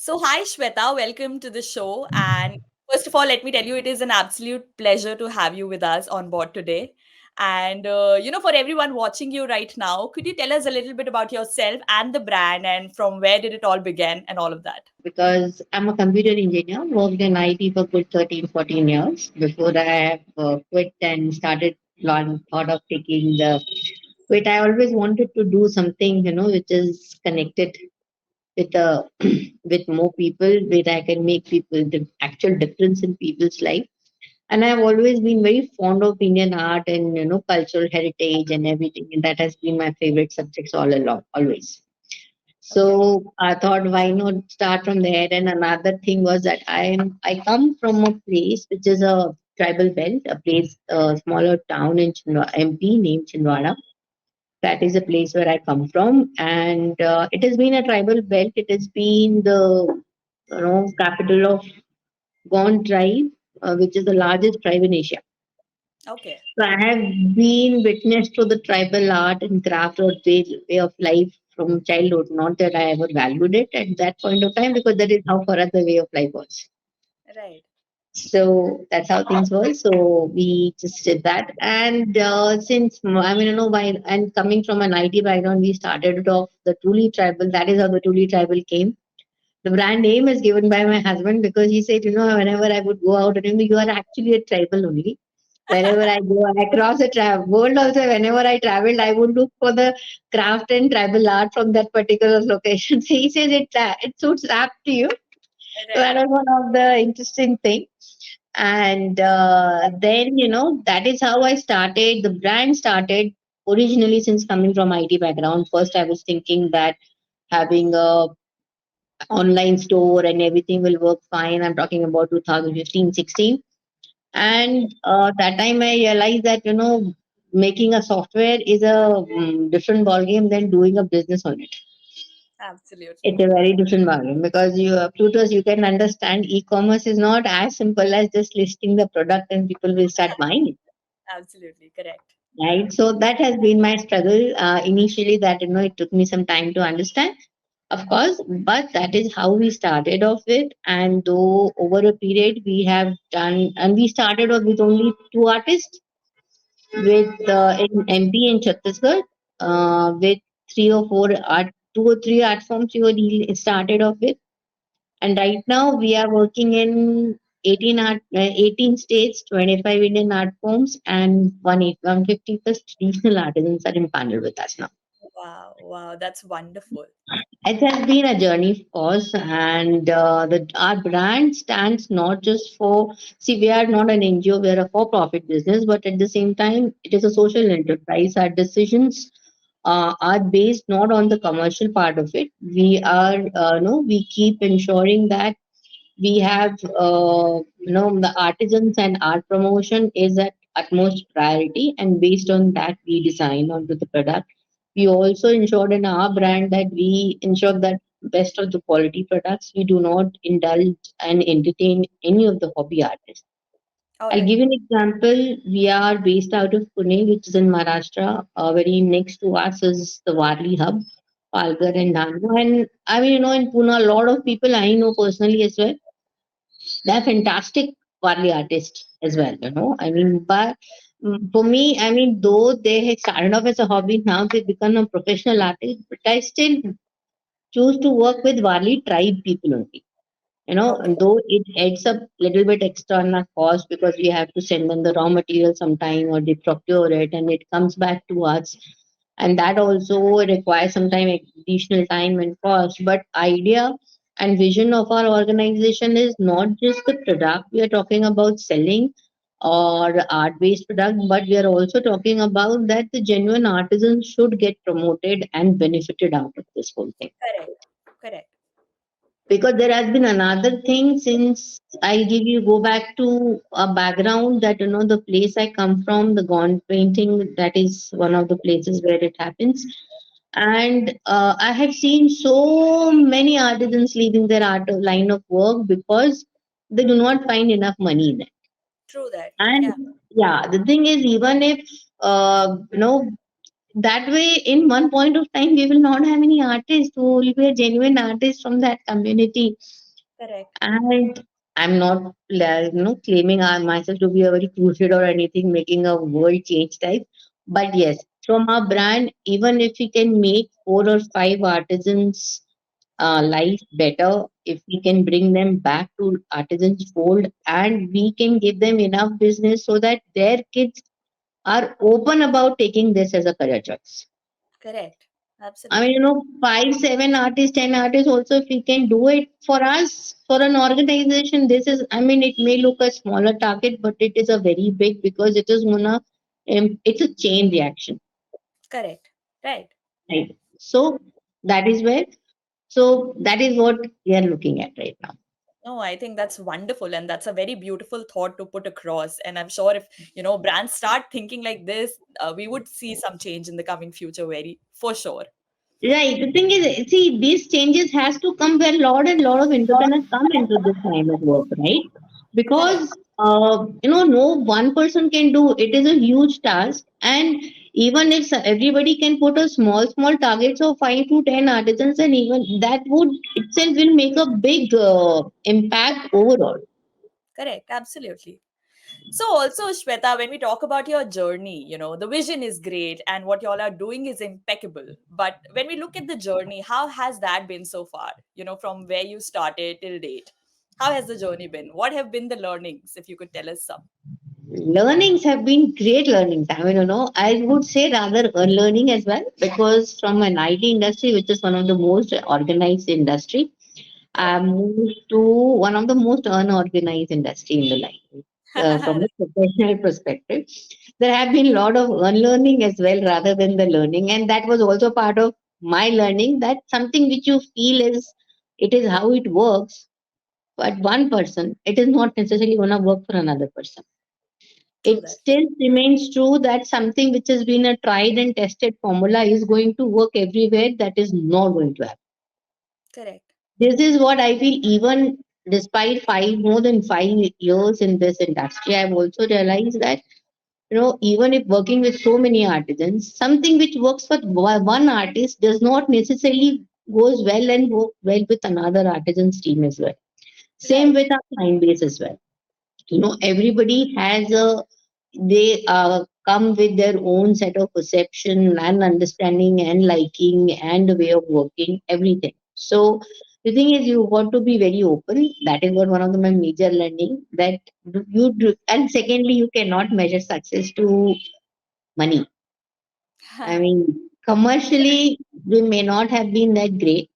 Hi, Shweta. Welcome to the show. And first of all, let me tell you, it is an absolute pleasure to have you with us on board today. And for everyone watching you right now, could you tell us a little bit about yourself and the brand and from where did it all begin and all of that? Because I'm a computer engineer, worked in IT for good 13, 14 years before I have quit and started thought of taking the quit. I always wanted to do something, which is connected with with more people, where I can make people the actual difference in people's life. And I've always been very fond of Indian art and cultural heritage and everything, and that has been my favorite subjects all along, always. Okay. So I thought, why not start from there? And another thing was that I come from a place which is a tribal belt, a place, a smaller town in MP named Chinwada. That is a place where I come from, and it has been a tribal belt. It has been the capital of Gond tribe, which is the largest tribe in Asia. Okay. So I have been witness to the tribal art and craft or way of life from childhood. Not that I ever valued it at that point of time because that is how far the way of life was. Right. So that's how things were. So we just did that. And since, while and coming from an IT background, we started it off the truly tribal. That is how the truly tribal came. The brand name is given by my husband because he said, whenever I would go out, and you are actually a tribal only. Wherever I go across the world, also whenever I traveled, I would look for the craft and tribal art from that particular location. So he says it suits apt to you. So that Right. was one of the interesting things. And then that is how I started. The brand started originally since coming from IT background. First, I was thinking that having a online store and everything will work fine. I'm talking about 2015, 16. And that time I realized that, making a software is a different ballgame than doing a business on it. Absolutely. It's a very different ballgame because Plutus, you can understand e-commerce is not as simple as just listing the product and people will start buying it. Absolutely. Correct. Right. So that has been my struggle initially that, it took me some time to understand. Of course, but that is how we started off with. And though over a period we have done, and we started off with only two artists with in MP and Chhattisgarh, with three or four art, two or three art forms we started off with. And right now we are working in 18 states, 25 Indian art forms, and 150 plus traditional artisans are in panel with us now. Wow. Wow. That's wonderful. It has been a journey, of course, and our brand stands not just for. See, we are not an NGO; we are a for-profit business, but at the same time, it is a social enterprise. Our decisions are based not on the commercial part of it. We are, no, we keep ensuring that we have, the artisans and art promotion is at utmost priority, and based on that, we design onto the product. We also ensured in our brand that we ensure that best of the quality products. We do not indulge and entertain any of the hobby artists. All I'll right. give you an example. We are based out of Pune, which is in Maharashtra. Very next to us is the Warli hub, Palghar Okay. and Dhangu. And I mean, in Pune, a lot of people I know personally as well, they're fantastic Warli artists as well, I mean, but for me, I mean, though they had started off as a hobby, now they become a professional artist, but I still choose to work with Warli tribe people only. Okay. And though it adds up little bit extra on our cost because we have to send them the raw material sometime or they procure it and it comes back to us. And that also requires some time, additional time and cost. But idea and vision of our organization is not just the product we are talking about selling or art-based product, but we are also talking about that the genuine artisans should get promoted and benefited out of this whole thing. Correct. Correct. Because there has been another thing since I'll give you go back to a background that the place I come from, the Gone painting, that is one of the places where it happens. And I have seen so many artisans leaving their art line of work because they do not find enough money in it. True that. And Yeah. yeah, the thing is, even if uh, you know that way, in one point of time, we will not have any artists who will be a genuine artist from that community. Correct. And I'm not claiming myself to be a very crusade or anything, making a world change type. But yes, from our brand, even if we can make 4 or 5 artisans life better, if we can bring them back to artisans fold, and we can give them enough business so that their kids are open about taking this as a career choice. Correct. I mean, Absolutely. 5, 7 artists, 10 artists also, if we can do it for us, for an organization, this is, I mean, it may look a smaller target, but it is a very big, because it is it's a chain reaction, Correct. Right. right? So that is where, so that is what we are looking at right now. No, I think that's wonderful, and that's a very beautiful thought to put across. And I'm sure if brands start thinking like this, we would see some change in the coming future, very for sure. Right. The thing is, see, these changes has to come where lot and lot of entrepreneurs come into this line of work, right? Correct. Because no one person can do it. Is a huge task, and even if everybody can put a small targets of 5 to 10 artisans, and even that would itself will make a big impact overall. Correct. Absolutely. So also, Shweta, when we talk about your journey, the vision is great and what y'all are doing is impeccable. But when we look at the journey, how has that been so far? From where you started till date. How has the journey been? What have been the learnings, if you could tell us some? Learnings have been great learnings. I mean, I would say rather unlearning as well, because from an IT industry, which is one of the most organized industry, I Correct. moved to one of the most unorganized industry in the life. From a professional perspective, there have been a lot of unlearning as well rather than the learning, and that was also part of my learning. That something which you feel is it is how it works, but one person, it is not necessarily going to work for another person. True It that. still remains true that something which has been a tried and tested formula is going to work everywhere. That is not going to happen. Correct. This is what I feel. Even despite more than 5 years in this industry, I've also realized that even if working with so many artisans, something which works for one artist does not necessarily goes well and work well with another artisan's team as well. Same Right. with our client base as well. Everybody has a they come with their own set of perception and understanding and liking and way of working, everything. So the thing is, you want to be very open. That is what one of my major learning, that you do. And secondly, you cannot measure success to money. I mean, commercially we may not have been that great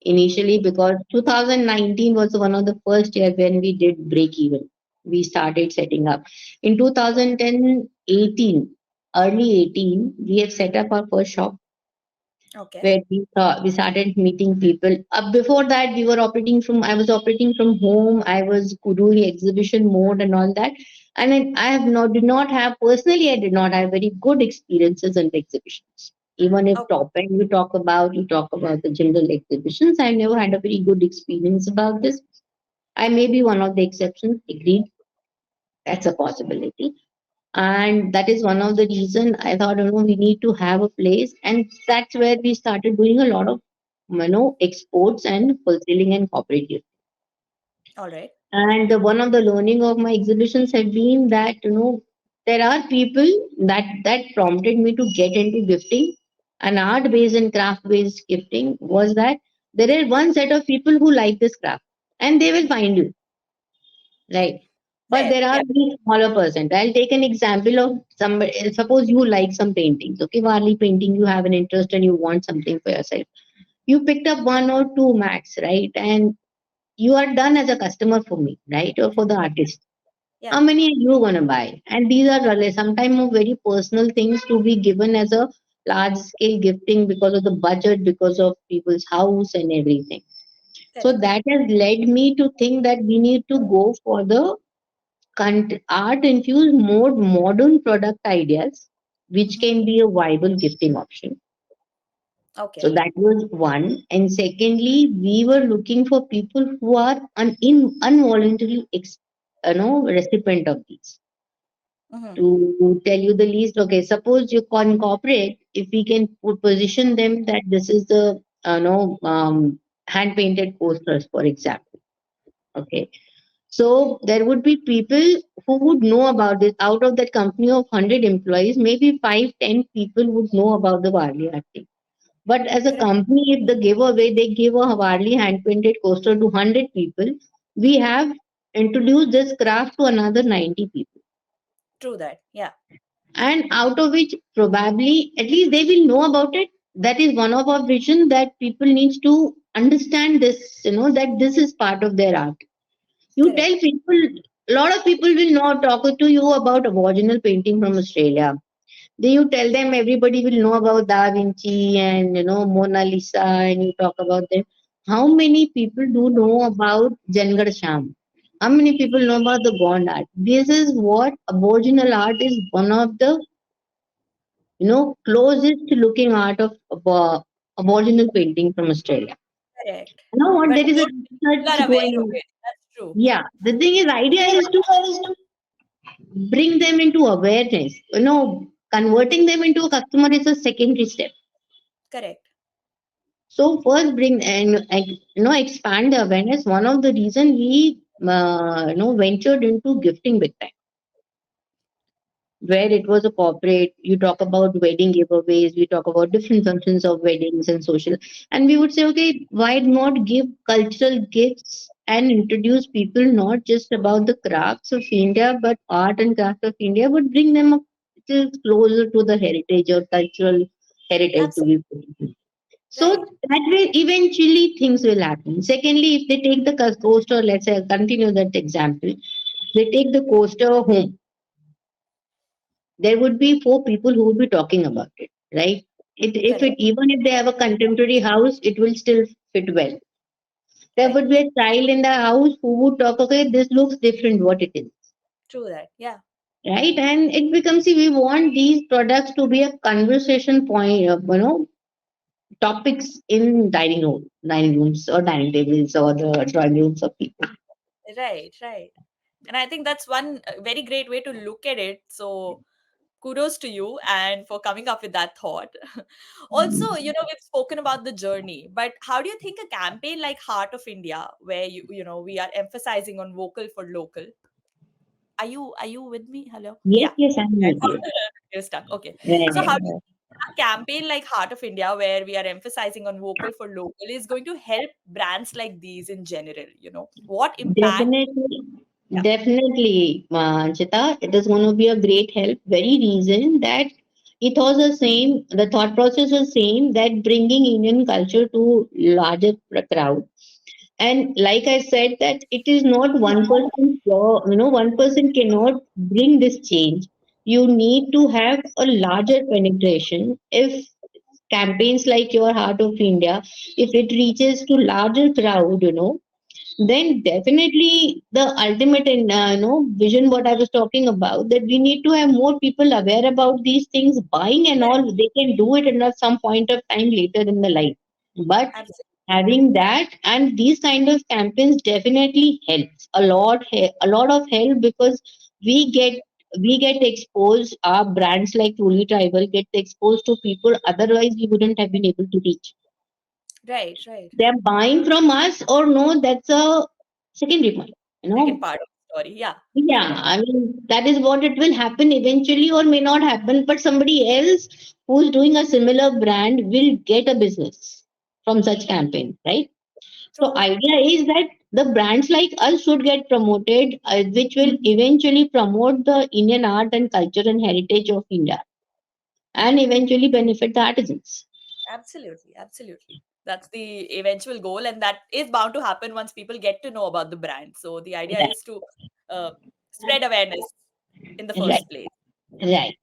initially, because 2019 was one of the first year when we did break even. We started setting up in 2010, 18, early 18. We have set up our first shop, Okay. where we started meeting people. Before that, we were operating from. I was operating from home. I was doing exhibition mode and all that. And I have not did not have personally. I did not have very good experiences in the exhibitions. Even if Okay. top end you talk about the general exhibitions. I never had a very good experience about this. I may be one of the exceptions. Agreed, that's a possibility, and that is one of the reason I thought, we need to have a place, and that's where we started doing a lot of exports and wholesaling and cooperative. All right. And one of the learning of my exhibitions have been that there are people that prompted me to get into gifting, and art based and craft based gifting was that there is one set of people who like this craft, and they will find you. Right. But Fair. there are Yeah. many smaller percent. I'll take an example of somebody. Suppose you like some paintings. Okay, Varli painting, you have an interest and you want something for yourself. You picked up one or two max, right? And you are done as a customer for me, right? Or for the artist. Yeah. How many are you gonna buy? And these are really sometimes very personal things to be given as a large scale gifting because of the budget, because of people's house and everything. So Correct. that has led me to think that we need to go for the art infused more modern product ideas, which Hmm. can be a viable gifting option. So Okay. that was one. And secondly, we were looking for people who are involuntary recipient of these. Mhm. To tell you the least. Okay, suppose you can corporate, if we can position them that this is the no hand painted posters, for example. Okay, so there would be people who would know about this. Out of that company of 100 employees, maybe 5, 10 people would know about the Warli art thing. But as a Correct. company, if the giveaway they give a Warli hand painted coaster to 100 people, we have introduced this craft to another 90 people, True that. Yeah. and out of which probably at least they will know about it. That is one of our vision, that people needs to understand this, that this is part of their art. You Correct. tell people, a lot of people will not talk to you about aboriginal painting from Australia. Then you tell them everybody will know about Da Vinci and Mona Lisa, and you talk about them. How many people do know about Jangar Sham? How many people know about the Gond art? This is what aboriginal art is, one of the closest looking art of aboriginal painting from Australia. Correct. Now what, But there is a not many people research are aware going of on. it. That's true. Yeah, the thing is, idea is to bring them into awareness. Converting them into a customer is a secondary step. Correct. So first bring and expand the awareness. One of the reason we ventured into gifting big time, where it was a corporate. You talk about wedding giveaways, we talk about different functions of weddings and social, and we would say, okay, why not give cultural gifts and introduce people not just about the crafts of India, but art and craft of India, but bring them a little closer to the heritage or cultural heritage to be Absolutely. put into. So Right. that way, eventually things will happen. Secondly, if they take the coaster, let's say, I'll continue that example, they take the coaster home, there would be 4 people who would be talking about it, right? If Correct. it, even if they have a contemporary house, it will still fit well. There Right. would be a child in the house who would talk, okay, this looks different, what it is, True that. Yeah. right? And it becomes, see, we want these products to be a conversation point, topics in dining rooms or dining tables or the drawing rooms of people. Right. Right. And I think that's one very great way to look at it. So kudos to you and for coming up with that thought. Also, we've spoken about the journey, but how do you think a campaign like Heart of India, where we are emphasizing on vocal for local, are you with me? Hello? Yes, Yeah. yes, I'm I with you. thought you're stuck. Okay. So how do you Right. think a campaign like Heart of India, where we are emphasizing on vocal for local, is going to help brands like these in general? What impact? Definitely, Yeah. definitely, Anshita, it is going to be a great help. Very reason that it was the same, the thought process was same, that bringing Indian culture to larger crowd. And like I said, that it is not one person, one person cannot bring this change. You need to have a larger penetration. If campaigns like your Heart of India, if it reaches to larger crowd, then definitely the ultimate vision what I was talking about, that we need to have more people aware about these things, buying and all. They can do it at some point of time later in the life, but Absolutely. having that and these kind of campaigns definitely helps a lot, a lot of help, because we get we get exposed, our brands like Truly Tribal get exposed to people otherwise we wouldn't have been able to reach. Right. Right. They're buying from us or no, that's a secondary point. Second part of the story. Yeah. Yeah, Correct. I mean, that is what it will happen eventually or may not happen, but somebody else who's doing a similar brand will get a business from such campaign, right? So True. idea is that the brands like us should get promoted, which will eventually promote the Indian art and culture and heritage of India, and eventually benefit the artisans. Absolutely, absolutely. That's the eventual goal, and that is bound to happen once people get to know about the brand. So the idea Right, is to uh, spread awareness in the right, first place. right.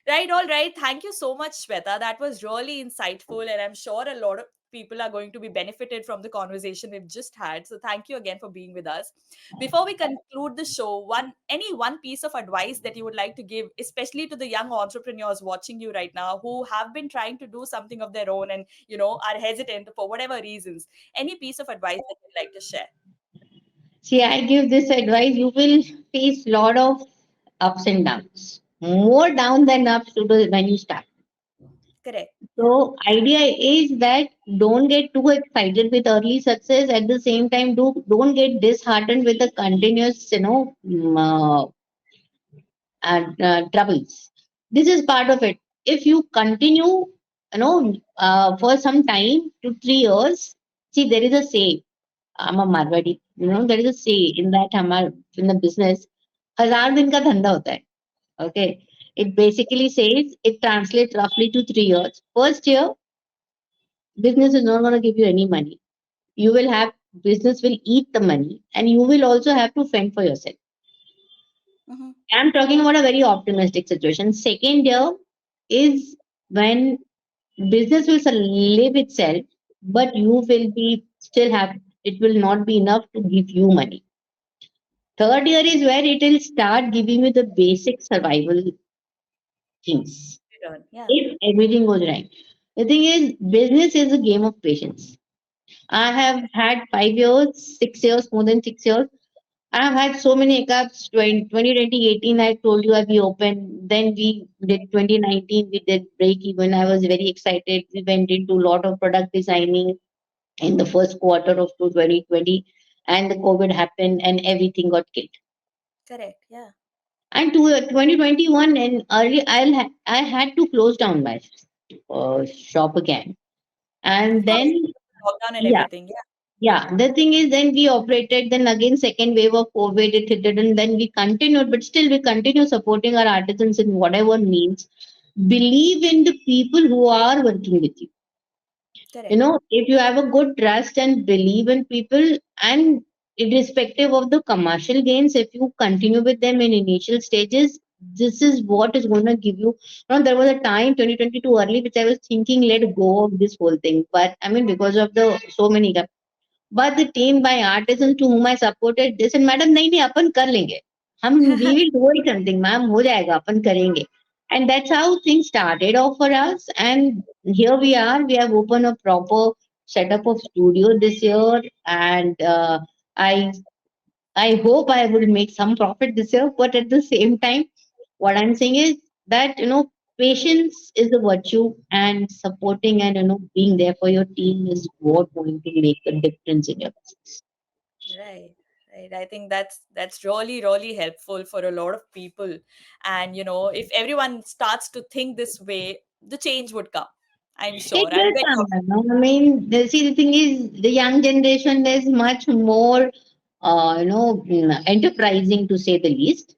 Right, all right. Thank you so much, Shweta. That was really insightful, and I'm sure a lot of people are going to be benefited from the conversation we've just had. So thank you again for being with us. Before we conclude the show, one piece of advice that you would like to give, especially to the young entrepreneurs watching you right now who have been trying to do something of their own and are hesitant for whatever reasons. Any piece of advice that you'd like to share? See, I give this advice. You will face lot of ups and downs. More down than ups to the when you start. Correct. Yeah. So idea is that don't get too excited with early success. At the same time, don't get disheartened with the continuous, troubles. This is part of it. If you continue, for some time to 3 years, see there is a say. I'm a Marwadi. There is a say in that in the business. 1000 दिन का धंधा होता है. Okay. It basically says it translates roughly to 3 years. First year, business is not going to give you any money. You will have business will eat the money, and you will also have to fend for yourself. Hmm. I'm talking about a very optimistic situation. Second year is when business will live itself, but you will be still have it will not be enough to give you money. Third year is where it will start giving you the basic survival things. Return. Yeah. If everything goes right. The thing is, business is a game of patience. I have had 5 years, 6 years, more than 6 years. I have had so many hiccups. 2018, I told you we opened. Then we did 2019, we did break even. I was very excited. We went into a lot of product designing in the first quarter of 2020, and the COVID happened and everything got killed. Correct. Yeah. And to 2021 and early, I had to close down my shop again. Of And course. then, Lockdown and yeah, everything. Yeah. yeah. The thing is, then we operated. Then again, second wave of COVID, it hit it, and then we continued. But still, we continue supporting our artisans in whatever means. Believe in the people who are working with you. Correct. If you have a good trust and believe in people, and irrespective of the commercial gains, if you continue with them in initial stages, this is what is going to give you. There was a time 2022 early which I was thinking let go of this whole thing, but I mean because of the so many, but the team by artisans to whom I supported this and madam नहीं नहीं अपन कर लेंगे हम we will do it something ma'am हो जाएगा अपन करेंगे. And that's how things started off for us, and here we have opened a proper setup of studio this year, and I I hope I will make some profit this year, but at the same time what I'm saying is that patience is a virtue, and supporting and being there for your team is what going to make a difference in your business. Right. Right. I think that's really, really helpful for a lot of people. And if everyone starts to think this way, the change would come. I'm It sure. I'm does very come. I mean, see, the thing is, the young generation is much more, enterprising to say the least,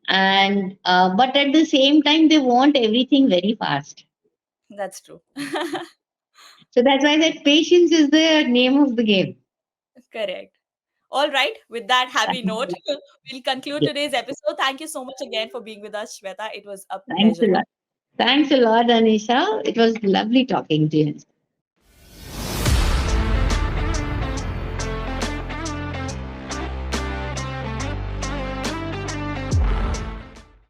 and but at the same time, they want everything very fast. that's true. So that's why that patience is the name of the game. Correct. All right. With that happy Thanks note, we'll conclude today's episode. Thank you so much again for being with us, Shweta. It was a a pleasure. lot. Thanks a lot, Anisha. It was lovely talking to you.